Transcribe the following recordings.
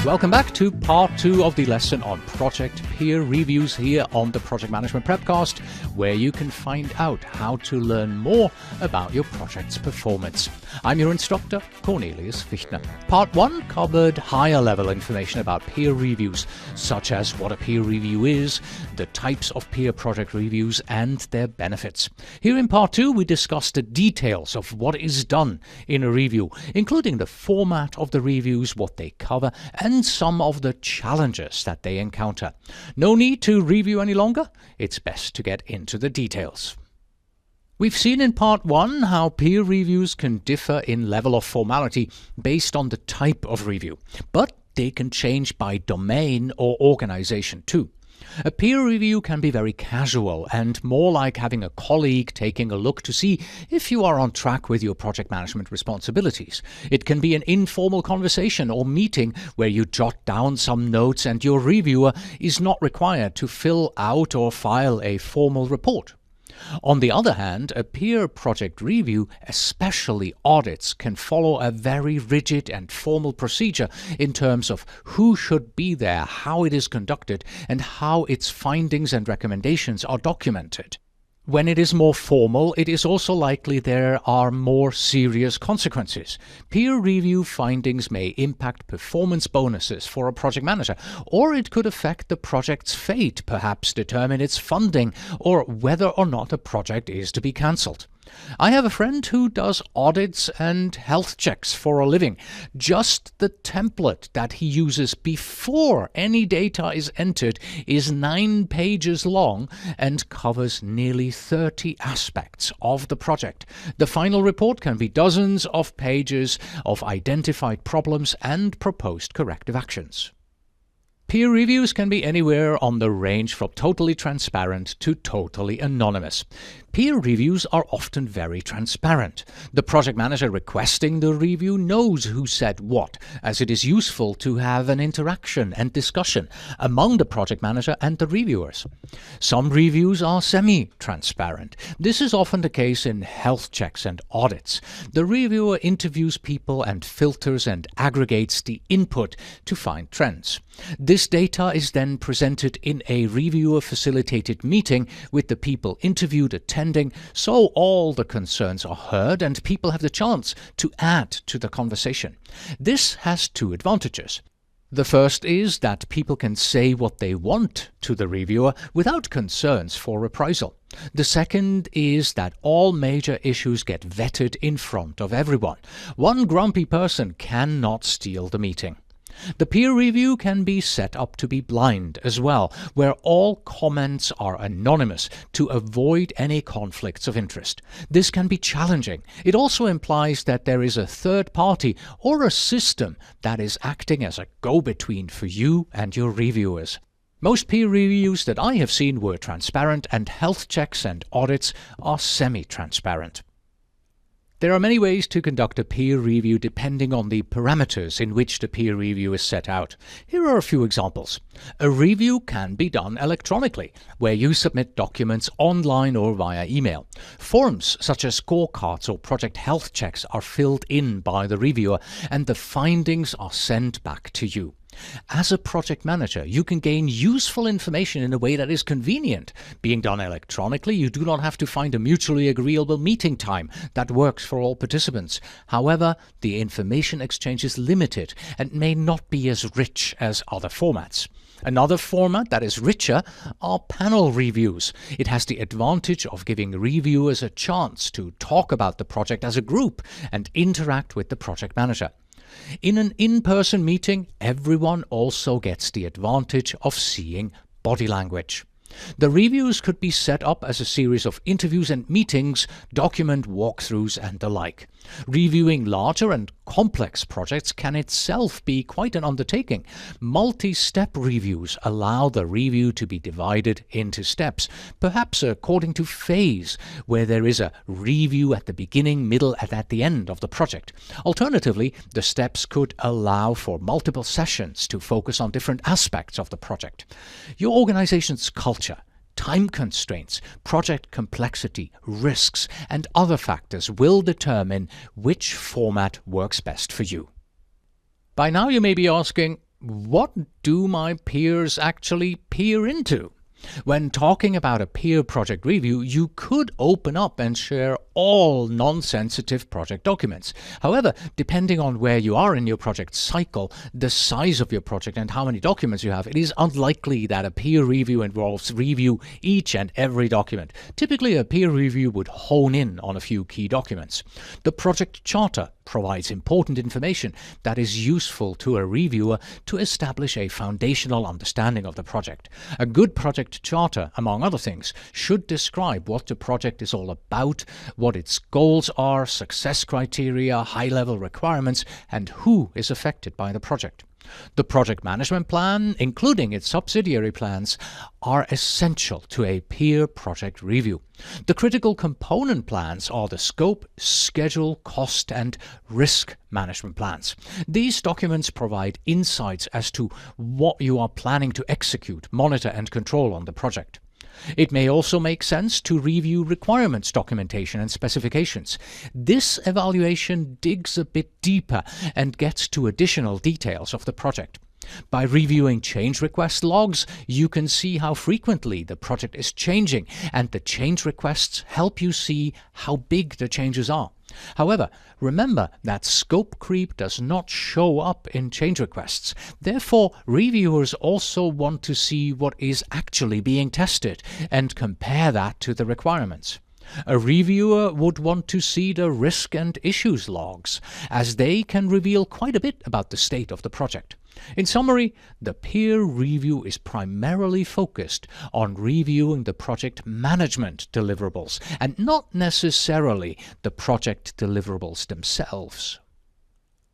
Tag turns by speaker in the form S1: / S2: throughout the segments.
S1: Welcome back to part 2 of the lesson on project peer reviews here on the Project Management PrepCast, where you can find out how to learn more about your project's performance. I'm your instructor, Cornelius Fichtner. Part 1 covered higher level information about peer reviews, such as what a peer review is, the types of peer project reviews, and their benefits. Here in part 2, we discussed the details of what is done in a review, including the format of the reviews, what they cover, and some of the challenges that they encounter. No need to review any longer. It's best to get into the details. We've seen in part 1 how peer reviews can differ in level of formality based on the type of review, but they can change by domain or organization too. A peer review can be very casual and more like having a colleague taking a look to see if you are on track with your project management responsibilities. It can be an informal conversation or meeting where you jot down some notes and your reviewer is not required to fill out or file a formal report. On the other hand, a peer project review, especially audits, can follow a very rigid and formal procedure in terms of who should be there, how it is conducted, and how its findings and recommendations are documented. When it is more formal, it is also likely there are more serious consequences. Peer review findings may impact performance bonuses for a project manager, or it could affect the project's fate, perhaps determine its funding, or whether or not a project is to be cancelled. I have a friend who does audits and health checks for a living. Just the template that he uses before any data is entered is 9 pages long and covers nearly 30 aspects of the project. The final report can be dozens of pages of identified problems and proposed corrective actions. Peer reviews can be anywhere on the range from totally transparent to totally anonymous. Peer reviews are often very transparent. The project manager requesting the review knows who said what, as it is useful to have an interaction and discussion among the project manager and the reviewers. Some reviews are semi-transparent. This is often the case in health checks and audits. The reviewer interviews people and filters and aggregates the input to find trends. This data is then presented in a reviewer-facilitated meeting with the people interviewed attending, so all the concerns are heard and people have the chance to add to the conversation. This has 2 advantages. The first is that people can say what they want to the reviewer without concerns for reprisal. The second is that all major issues get vetted in front of everyone. One grumpy person cannot steal the meeting. The peer review can be set up to be blind as well, where all comments are anonymous to avoid any conflicts of interest. This can be challenging. It also implies that there is a third party or a system that is acting as a go-between for you and your reviewers. Most peer reviews that I have seen were transparent, and health checks and audits are semi-transparent. There are many ways to conduct a peer review depending on the parameters in which the peer review is set out. Here are a few examples. A review can be done electronically, where you submit documents online or via email. Forms such as scorecards or project health checks are filled in by the reviewer, and the findings are sent back to you. As a project manager, you can gain useful information in a way that is convenient. Being done electronically, you do not have to find a mutually agreeable meeting time that works for all participants. However, the information exchange is limited and may not be as rich as other formats. Another format that is richer are panel reviews. It has the advantage of giving reviewers a chance to talk about the project as a group and interact with the project manager. In an in-person meeting, everyone also gets the advantage of seeing body language. The reviews could be set up as a series of interviews and meetings, document walkthroughs and the like. Reviewing larger and complex projects can itself be quite an undertaking. Multi-step reviews allow the review to be divided into steps, perhaps according to phase, where there is a review at the beginning, middle, and at the end of the project. Alternatively, the steps could allow for multiple sessions to focus on different aspects of the project. Your organization's culture, time constraints, project complexity, risks, and other factors will determine which format works best for you. By now you may be asking, What do my peers actually peer into? When talking about a peer project review, you could open up and share all non-sensitive project documents. However, depending on where you are in your project cycle, the size of your project and how many documents you have, it is unlikely that a peer review involves review each and every document. Typically, a peer review would hone in on a few key documents. The project charter provides important information that is useful to a reviewer to establish a foundational understanding of the project. A good project charter, among other things, should describe what the project is all about, what its goals are, success criteria, high-level requirements, and who is affected by the project. The project management plan, including its subsidiary plans, are essential to a peer project review. The critical component plans are the scope, schedule, cost, and risk management plans. These documents provide insights as to what you are planning to execute, monitor, and control on the project. It may also make sense to review requirements documentation and specifications. This evaluation digs a bit deeper and gets to additional details of the project. By reviewing change request logs, you can see how frequently the project is changing, and the change requests help you see how big the changes are. However, remember that scope creep does not show up in change requests. Therefore, reviewers also want to see what is actually being tested and compare that to the requirements. A reviewer would want to see the risk and issues logs, as they can reveal quite a bit about the state of the project. In summary, the peer review is primarily focused on reviewing the project management deliverables and not necessarily the project deliverables themselves.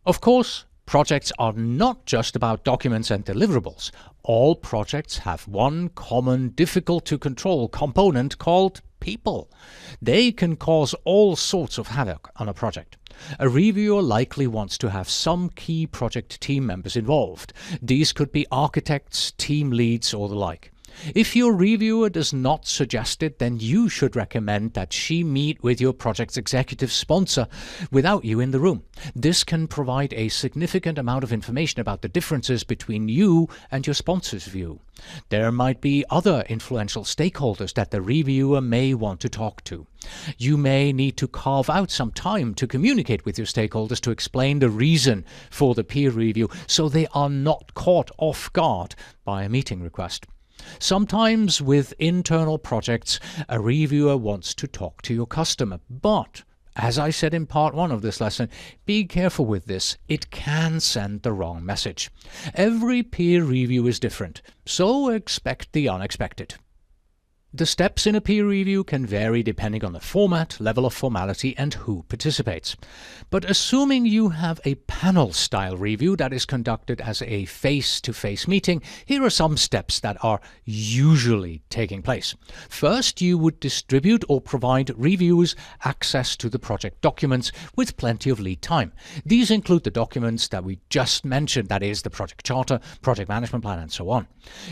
S1: Of course, projects are not just about documents and deliverables. All projects have one common, difficult-to-control component called people. They can cause all sorts of havoc on a project. A reviewer likely wants to have some key project team members involved. These could be architects, team leads, or the like. If your reviewer does not suggest it, then you should recommend that she meet with your project's executive sponsor without you in the room. This can provide a significant amount of information about the differences between you and your sponsor's view. There might be other influential stakeholders that the reviewer may want to talk to. You may need to carve out some time to communicate with your stakeholders to explain the reason for the peer review so they are not caught off guard by a meeting request. Sometimes with internal projects, a reviewer wants to talk to your customer, but as I said in part 1 of this lesson, be careful with this. It can send the wrong message. Every peer review is different, so expect the unexpected. The steps in a peer review can vary depending on the format, level of formality, and who participates. But assuming you have a panel-style review that is conducted as a face-to-face meeting, here are some steps that are usually taking place. First, you would distribute or provide reviewers access to the project documents with plenty of lead time. These include the documents that we just mentioned, that is, the project charter, project management plan, and so on.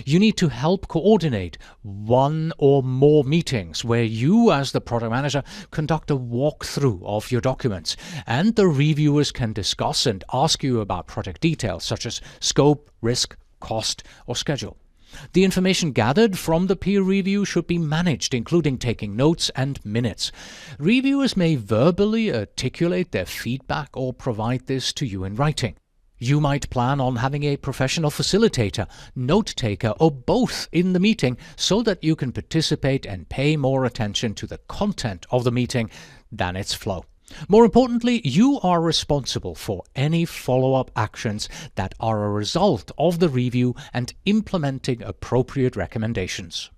S1: You need to help coordinate one or more meetings where you, as the product manager, conduct a walkthrough of your documents, and the reviewers can discuss and ask you about project details such as scope, risk, cost, or schedule. The information gathered from the peer review should be managed, including taking notes and minutes. Reviewers may verbally articulate their feedback or provide this to you in writing. You might plan on having a professional facilitator, note-taker, or both in the meeting so that you can participate and pay more attention to the content of the meeting than its flow. More importantly, you are responsible for any follow-up actions that are a result of the review and implementing appropriate recommendations.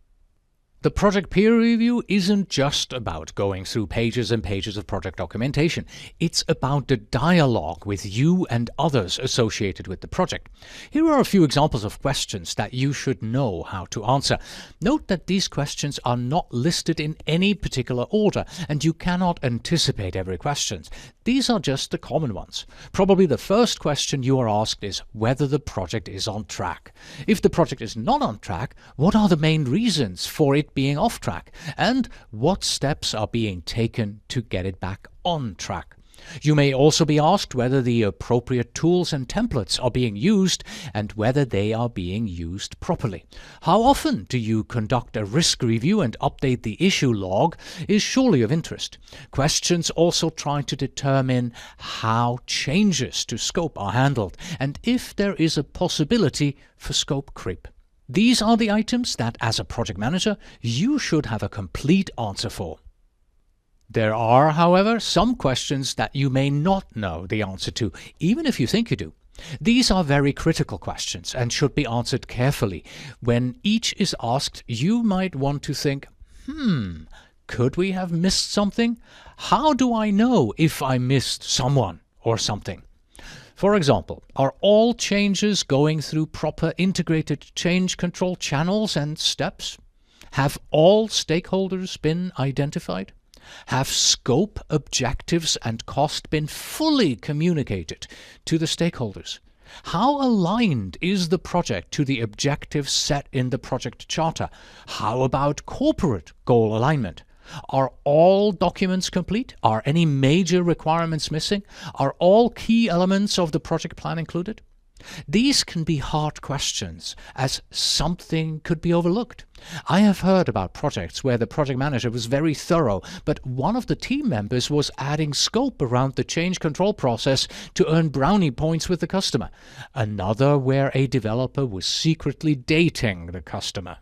S1: The project peer review isn't just about going through pages and pages of project documentation. It's about the dialogue with you and others associated with the project. Here are a few examples of questions that you should know how to answer. Note that these questions are not listed in any particular order, and you cannot anticipate every question. These are just the common ones. Probably the first question you are asked is whether the project is on track. If the project is not on track, what are the main reasons for it being off track, and what steps are being taken to get it back on track? You may also be asked whether the appropriate tools and templates are being used and whether they are being used properly. How often do you conduct a risk review and update the issue log is surely of interest. Questions also try to determine how changes to scope are handled and if there is a possibility for scope creep. These are the items that, as a project manager, you should have a complete answer for. There are, however, some questions that you may not know the answer to, even if you think you do. These are very critical questions and should be answered carefully. When each is asked, you might want to think, could we have missed something? How do I know if I missed someone or something? For example, are all changes going through proper integrated change control channels and steps? Have all stakeholders been identified? Have scope, objectives and cost been fully communicated to the stakeholders? How aligned is the project to the objectives set in the project charter? How about corporate goal alignment? Are all documents complete? Are any major requirements missing? Are all key elements of the project plan included? These can be hard questions, as something could be overlooked. I have heard about projects where the project manager was very thorough, but one of the team members was adding scope around the change control process to earn brownie points with the customer. Another where a developer was secretly dating the customer.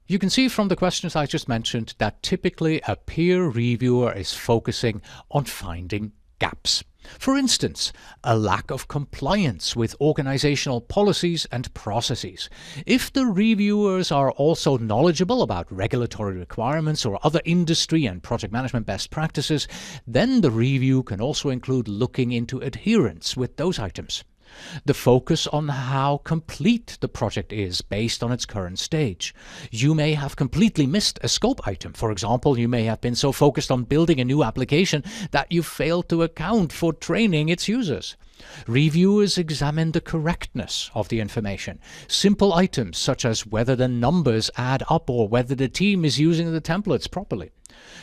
S1: You can see from the questions I just mentioned that typically a peer reviewer is focusing on finding gaps. For instance, a lack of compliance with organizational policies and processes. If the reviewers are also knowledgeable about regulatory requirements or other industry and project management best practices, then the review can also include looking into adherence with those items. The focus on how complete the project is based on its current stage. You may have completely missed a scope item. For example, you may have been so focused on building a new application that you failed to account for training its users. Reviewers examine the correctness of the information. Simple items such as whether the numbers add up or whether the team is using the templates properly.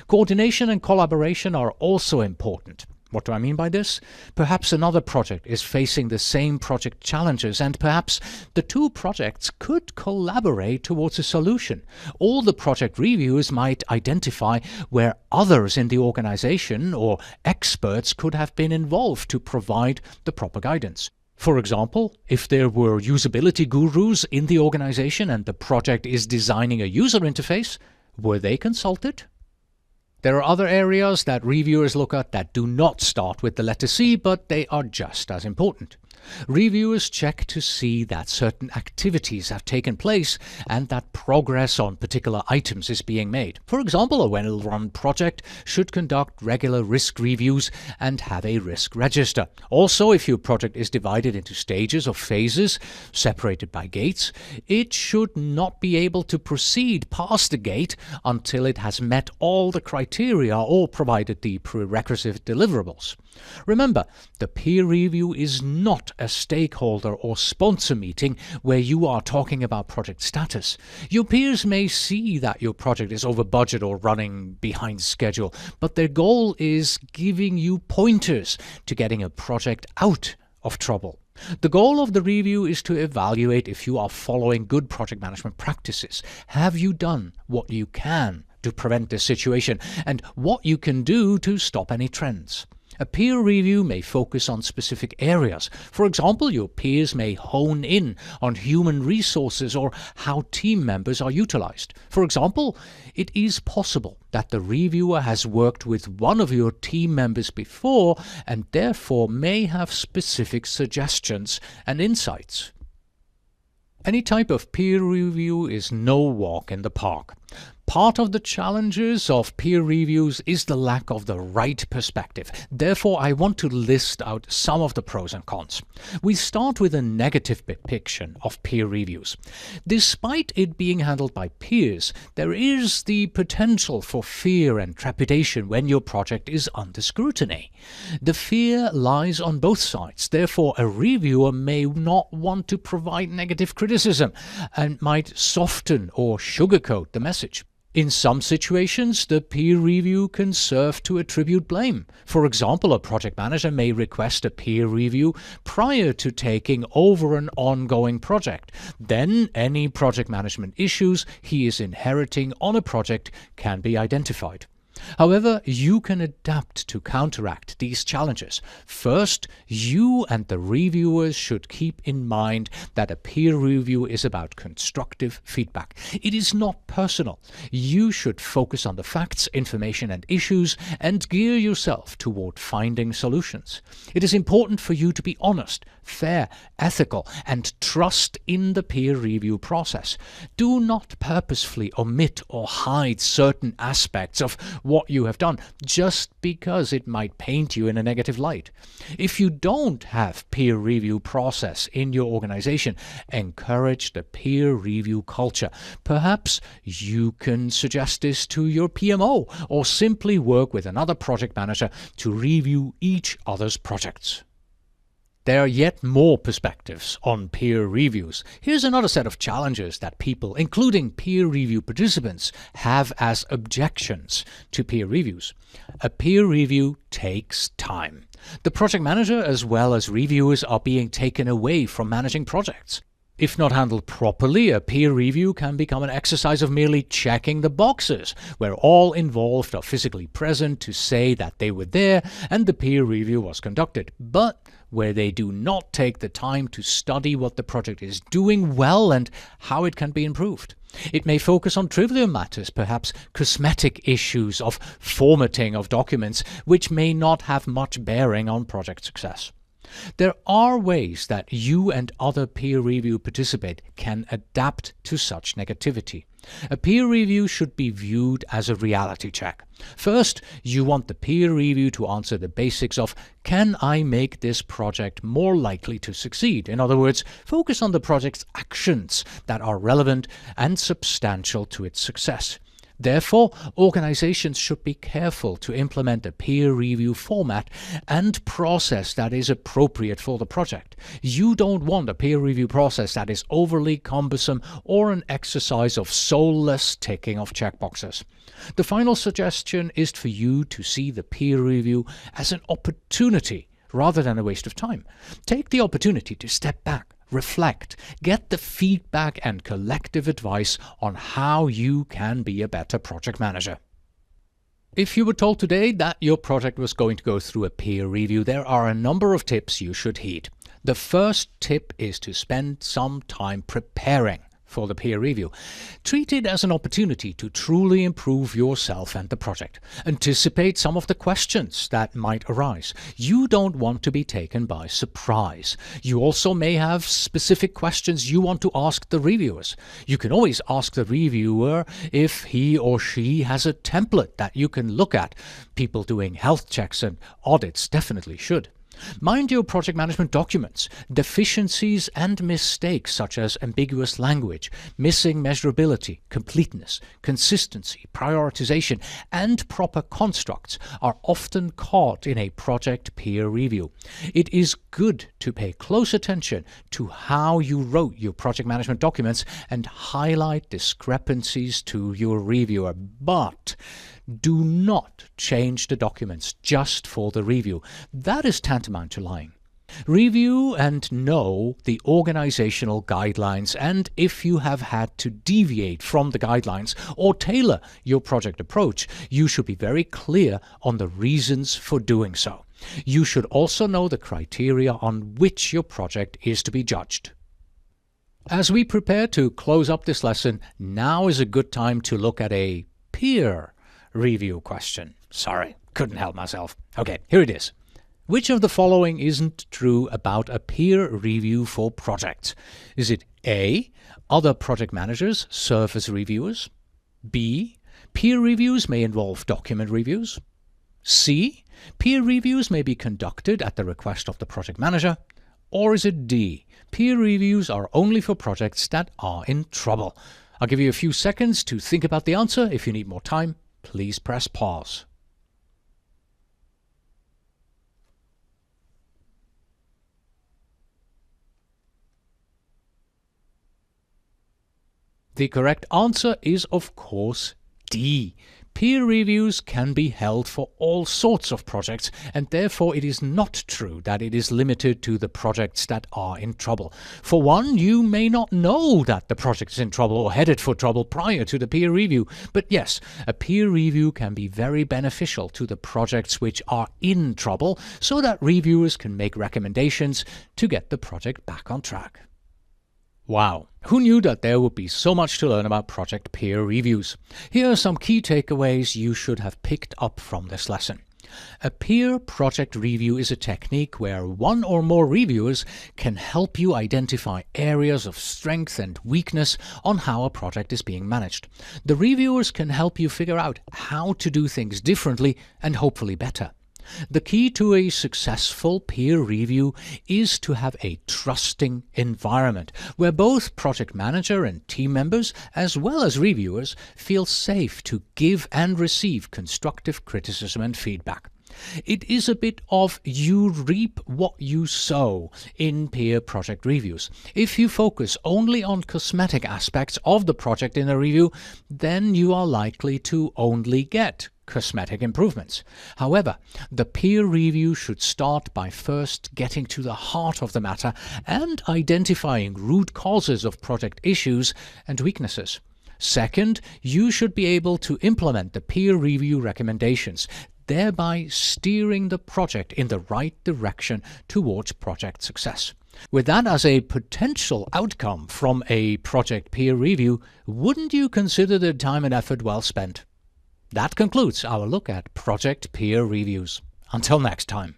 S1: Coordination and collaboration are also important. What do I mean by this? Perhaps another project is facing the same project challenges and perhaps the two projects could collaborate towards a solution. All the project reviewers might identify where others in the organization or experts could have been involved to provide the proper guidance. For example, if there were usability gurus in the organization and the project is designing a user interface, were they consulted? There are other areas that reviewers look at that do not start with the letter C, but they are just as important. Reviewers check to see that certain activities have taken place and that progress on particular items is being made. For example, a well-run project should conduct regular risk reviews and have a risk register. Also, if your project is divided into stages or phases, separated by gates, it should not be able to proceed past the gate until it has met all the criteria or provided the prerequisite deliverables. Remember, the peer review is not a stakeholder or sponsor meeting where you are talking about project status. Your peers may see that your project is over budget or running behind schedule, but their goal is giving you pointers to getting a project out of trouble. The goal of the review is to evaluate if you are following good project management practices. Have you done what you can to prevent this situation and what you can do to stop any trends? A peer review may focus on specific areas. For example, your peers may hone in on human resources or how team members are utilized. For example, it is possible that the reviewer has worked with one of your team members before and therefore may have specific suggestions and insights. Any type of peer review is no walk in the park. Part of the challenges of peer reviews is the lack of the right perspective. Therefore, I want to list out some of the pros and cons. We start with a negative depiction of peer reviews. Despite it being handled by peers, there is the potential for fear and trepidation when your project is under scrutiny. The fear lies on both sides. Therefore, a reviewer may not want to provide negative criticism and might soften or sugarcoat the message. In some situations, the peer review can serve to attribute blame. For example, a project manager may request a peer review prior to taking over an ongoing project. Then any project management issues he is inheriting on a project can be identified. However, you can adapt to counteract these challenges. First, you and the reviewers should keep in mind that a peer review is about constructive feedback. It is not personal. You should focus on the facts, information, and issues and gear yourself toward finding solutions. It is important for you to be honest, fair, ethical, and trust in the peer review process. Do not purposefully omit or hide certain aspects of what you have done just because it might paint you in a negative light. If you don't have peer review process in your organization, encourage the peer review culture. Perhaps you can suggest this to your PMO or simply work with another project manager to review each other's projects. There are yet more perspectives on peer reviews. Here's another set of challenges that people, including peer review participants, have as objections to peer reviews. A peer review takes time. The project manager as well as reviewers are being taken away from managing projects. If not handled properly, a peer review can become an exercise of merely checking the boxes, where all involved are physically present to say that they were there and the peer review was conducted, but where they do not take the time to study what the project is doing well and how it can be improved. It may focus on trivial matters, perhaps cosmetic issues of formatting of documents, which may not have much bearing on project success. There are ways that you and other peer review participants can adapt to such negativity. A peer review should be viewed as a reality check. First, you want the peer review to answer the basics of, can I make this project more likely to succeed? In other words, focus on the project's actions that are relevant and substantial to its success. Therefore, organizations should be careful to implement a peer review format and process that is appropriate for the project. You don't want a peer review process that is overly cumbersome or an exercise of soulless ticking of checkboxes. The final suggestion is for you to see the peer review as an opportunity rather than a waste of time. Take the opportunity to step back, reflect, get the feedback and collective advice on how you can be a better project manager. If you were told today that your project was going to go through a peer review, there are a number of tips you should heed. The first tip is to spend some time preparing for the peer review. Treat it as an opportunity to truly improve yourself and the project. Anticipate some of the questions that might arise. You don't want to be taken by surprise. You also may have specific questions you want to ask the reviewers. You can always ask the reviewer if he or she has a template that you can look at. People doing health checks and audits definitely should. Mind your project management documents. Deficiencies and mistakes such as ambiguous language, missing measurability, completeness, consistency, prioritization, and proper constructs are often caught in a project peer review. It is good to pay close attention to how you wrote your project management documents and highlight discrepancies to your reviewer, but do not change the documents just for the review. That is tantamount to lying. Review and know the organizational guidelines, and if you have had to deviate from the guidelines or tailor your project approach, you should be very clear on the reasons for doing so. You should also know the criteria on which your project is to be judged. As we prepare to close up this lesson, now is a good time to look at a peer review question. Sorry, couldn't help myself. Okay, here it is. Which of the following isn't true about a peer review for projects? Is it A, other project managers serve as reviewers? B, peer reviews may involve document reviews? C, peer reviews may be conducted at the request of the project manager? Or is it D, peer reviews are only for projects that are in trouble? I'll give you a few seconds to think about the answer. If you need more time, please press pause. The correct answer is, of course, D. Peer reviews can be held for all sorts of projects, and therefore it is not true that it is limited to the projects that are in trouble. For one, you may not know that the project is in trouble or headed for trouble prior to the peer review. But yes, a peer review can be very beneficial to the projects which are in trouble, so that reviewers can make recommendations to get the project back on track. Wow, who knew that there would be so much to learn about project peer reviews? Here are some key takeaways you should have picked up from this lesson. A peer project review is a technique where one or more reviewers can help you identify areas of strength and weakness on how a project is being managed. The reviewers can help you figure out how to do things differently and hopefully better. The key to a successful peer review is to have a trusting environment where both project manager and team members, as well as reviewers, feel safe to give and receive constructive criticism and feedback. It is a bit of you reap what you sow in peer project reviews. If you focus only on cosmetic aspects of the project in a review, then you are likely to only get cosmetic improvements. However, the peer review should start by first getting to the heart of the matter and identifying root causes of project issues and weaknesses. Second, you should be able to implement the peer review recommendations, thereby steering the project in the right direction towards project success. With that as a potential outcome from a project peer review, wouldn't you consider the time and effort well spent? That concludes our look at project peer reviews. Until next time.